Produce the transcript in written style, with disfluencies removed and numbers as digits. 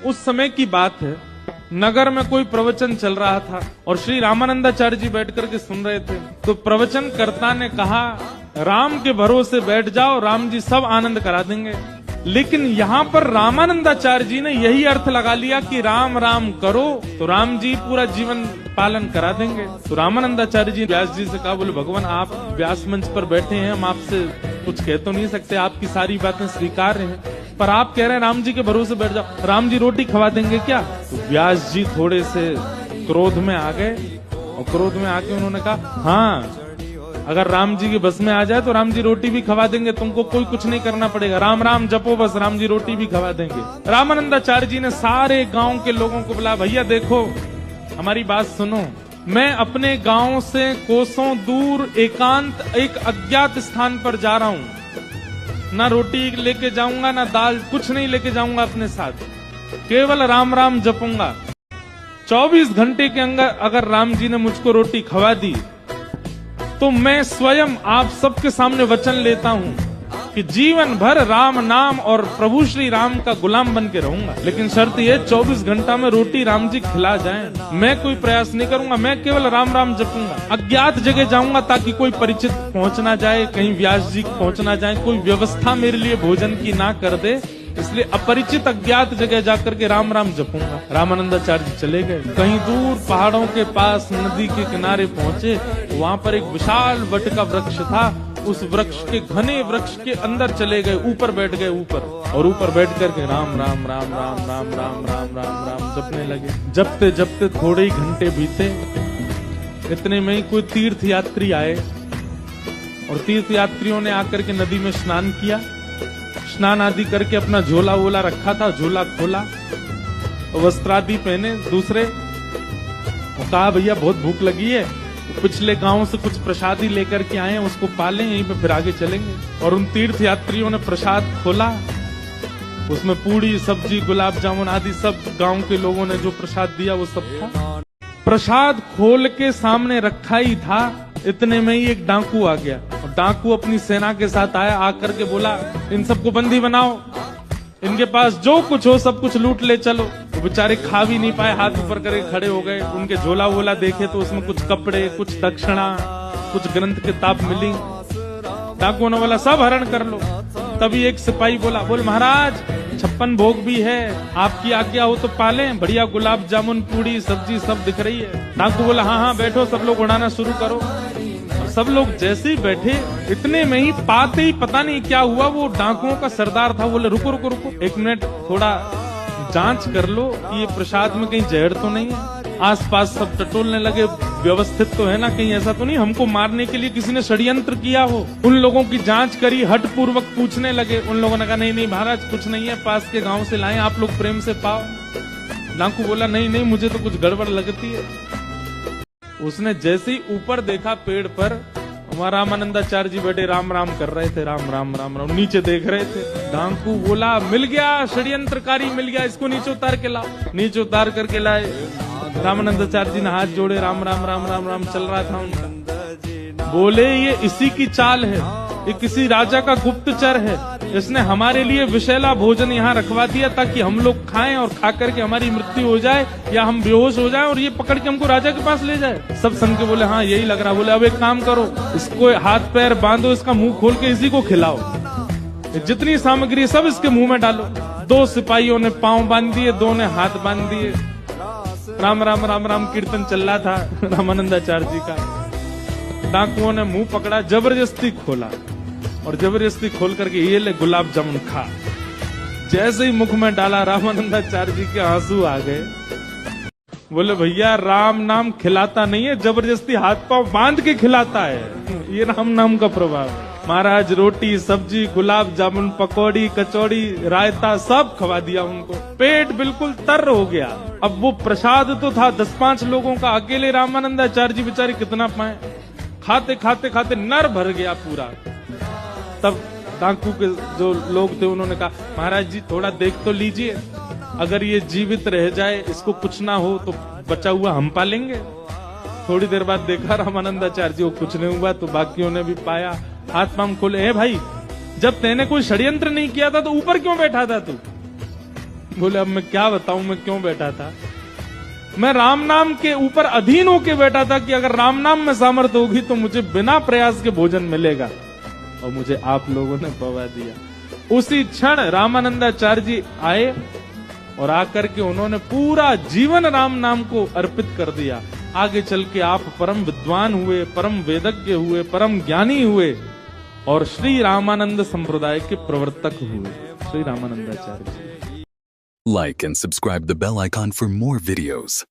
उस समय की बात है, नगर में कोई प्रवचन चल रहा था और श्री रामानंदाचार्य जी बैठ करके सुन रहे थे। तो प्रवचनकर्ता ने कहा, राम के भरोसे बैठ जाओ, राम जी सब आनंद करा देंगे। लेकिन यहाँ पर रामानंदाचार्य जी ने यही अर्थ लगा लिया कि राम राम करो तो राम जी पूरा जीवन पालन करा देंगे। तो रामानंदाचार्य जी व्यास जी से कहा, बोले भगवान आप व्यास मंच पर बैठे हैं, हम आपसे कुछ कह तो नहीं सकते, आपकी सारी बातें स्वीकार हैं, पर आप कह रहे हैं राम जी के भरोसे बैठ जाओ, राम जी रोटी खवा देंगे क्या? तो व्यास जी थोड़े से क्रोध में आ गए और क्रोध में आके उन्होंने कहा, हाँ अगर राम जी के बस में आ जाए तो राम जी रोटी भी खवा देंगे, तुमको कोई कुछ नहीं करना पड़ेगा, राम राम जपो बस, राम जी रोटी भी खवा देंगे। रामानंदाचार्य जी ने सारे गांव के लोगों को बुलाया, भैया देखो हमारी बात सुनो, मैं अपने गांव से कोसों दूर एकांत एक अज्ञात स्थान पर जा रहा हूं, ना रोटी लेके जाऊंगा ना दाल, कुछ नहीं लेके जाऊंगा अपने साथ, केवल राम राम जपूंगा। 24 घंटे के अंदर अगर राम जी ने मुझको रोटी खवा दी तो मैं स्वयं आप सबके सामने वचन लेता हूं कि जीवन भर राम नाम और प्रभु श्री राम का गुलाम बन के रहूंगा। लेकिन शर्त यह 24 घंटा में रोटी राम जी खिला जाएं। मैं कोई प्रयास नहीं करूंगा, मैं केवल राम राम जपूंगा। अज्ञात जगह जाऊंगा ताकि कोई परिचित पहुंच ना जाए, कहीं व्यास जी पहुंच ना जाए, कोई व्यवस्था मेरे लिए भोजन की ना कर दे, इसलिए अपरिचित अज्ञात जगह जाकर के राम राम जपूंगा। रामानंदाचार्य जी चले गए, कहीं दूर पहाड़ों के पास नदी के किनारे पहुंचे, वहां पर एक विशाल वट का वृक्ष था, उस वृक्ष के घने वृक्ष के अंदर चले गए, ऊपर बैठ गए ऊपर, और ऊपर बैठ करके राम राम राम राम राम राम राम राम राम जपने लगे। जपते जपते थोड़े ही घंटे बीते, इतने में ही कोई तीर्थ यात्री आए और तीर्थ यात्रियों ने आकर के नदी में स्नान किया। स्नान आदि करके अपना झोला वोला रखा था, झोला खोला, वस्त्रादि पहने, दूसरे कहा भैया बहुत भूख लगी है, पिछले गांव से कुछ प्रसादी लेकर के आए हैं, उसको पालें, यहीं पे फिर आगे चलेंगे। और उन तीर्थ यात्रियों ने प्रसाद खोला, उसमें पूड़ी सब्जी गुलाब जामुन आदि सब गांव के लोगों ने जो प्रसाद दिया वो सब था। प्रसाद खोल के सामने रखा ही था, इतने में ही एक डाकू आ गया और डाकू अपनी सेना के साथ आया, आकर के बोला इन सबको बंदी बनाओ, इनके पास जो कुछ हो सब कुछ लूट ले चलो। वो बेचारे खा भी नहीं पाए, हाथ ऊपर करके खड़े हो गए। उनके झोला वोला देखे तो उसमें कुछ कपड़े, कुछ दक्षिणा, कुछ ग्रंथ किताब मिली। डाकुओं ने बोला सब हरण कर लो। तभी एक सिपाही बोला, बोल महाराज 56 भोग भी है, आपकी आज्ञा हो तो पालें, बढ़िया गुलाब जामुन पूड़ी सब्जी सब दिख रही है। डाकू बोला हाँ हाँ बैठो, सब लोग उड़ाना शुरू करो। सब लोग जैसे ही बैठे, इतने में ही पाते ही पता नहीं क्या हुआ, वो डाकुओं का सरदार था, बोले रुको रुको रुको, एक मिनट थोड़ा जांच कर लो कि ये प्रसाद में कहीं जहर तो नहीं है। आसपास सब टटोलने लगे, व्यवस्थित तो है ना, कहीं ऐसा तो नहीं हमको मारने के लिए किसी ने षड्यंत्र किया हो। उन लोगों की जांच करी, हट पूर्वक पूछने लगे। उन लोगों ने कहा नहीं नहीं महाराज कुछ नहीं है, पास के गांव से लाए, आप लोग प्रेम से पाओ। डाकू बोला नहीं नहीं मुझे तो कुछ गड़बड़ लगती है। उसने जैसे ही ऊपर देखा पेड़ पर, हमारा रामानंदाचार्य जी बैठे राम राम कर रहे थे, राम राम राम राम नीचे देख रहे थे। डाकू बोला मिल गया, षड्यंत्रकारी मिल गया, इसको नीचे उतार के लाओ। नीचे उतार करके लाए। रामानंदाचार्य जी ने हाथ जोड़े, राम राम राम राम राम चल रहा था उनका। बोले ये इसी की चाल है, ये किसी राजा का गुप्तचर है, इसने हमारे लिए विषैला भोजन यहाँ रखवा दिया ताकि हम लोग खाएं और खा करके हमारी मृत्यु हो जाए या हम बेहोश हो जाएं और ये पकड़ के हमको राजा के पास ले जाए। सब सुन के बोले हाँ यही लग रहा। बोले अब एक काम करो, इसको हाथ पैर बांधो, इसका मुंह खोल के इसी को खिलाओ, जितनी सामग्री सब इसके मुंह में डालो। 2 सिपाहियों ने पांव बांध दिए, 2 ने हाथ बांध दिए। राम राम राम राम कीर्तन चल रहा था रामानंदाचार्य जी का। डाकुओं ने मुंह पकड़ा, जबरदस्ती खोला और जबरदस्ती खोल करके ये ले गुलाब जामुन खा। जैसे ही मुख में डाला, रामानंदाचार्य जी के आंसू आ गए। बोले भैया राम नाम खिलाता नहीं है, जबरदस्ती हाथ पांव बांध के खिलाता है, ये राम नाम का प्रभाव है। महाराज रोटी सब्जी गुलाब जामुन पकौड़ी कचौड़ी रायता सब खवा दिया उनको, पेट बिल्कुल तर हो गया। अब वो प्रसाद तो था 10-5 लोगों का, अकेले रामानंदाचार्य जी बेचारे कितना पाए। खाते खाते खाते नर भर गया पूरा। तब डाकू के जो लोग थे उन्होंने कहा महाराज जी थोड़ा देख तो लीजिए, अगर ये जीवित रह जाए, इसको कुछ ना हो तो बचा हुआ हम पालेंगे। थोड़ी देर बाद देखा रामानंदाचार्य जी को कुछ नहीं हुआ तो बाकियों ने भी पाया। हाथ पांव खोले, भाई जब तेने कोई षड्यंत्र नहीं किया था तो ऊपर क्यों बैठा था तू? बोले अब मैं क्या बताऊं, मैं क्यों बैठा था। मैं राम नाम के ऊपर अधीन होके बैठा था कि अगर राम नाम में सामर्थ्य होगी तो मुझे बिना प्रयास के भोजन मिलेगा, और मुझे आप लोगों ने पवा दिया। उसी क्षण रामानंदाचार्य जी आए और आकर के उन्होंने पूरा जीवन राम नाम को अर्पित कर दिया। आगे चल के आप परम विद्वान हुए, परम वेदज्ञ हुए, परम ज्ञानी हुए और श्री रामानंद संप्रदाय के प्रवर्तक हुए, श्री रामानंदाचार्य जी। Like and subscribe the bell icon for more videos.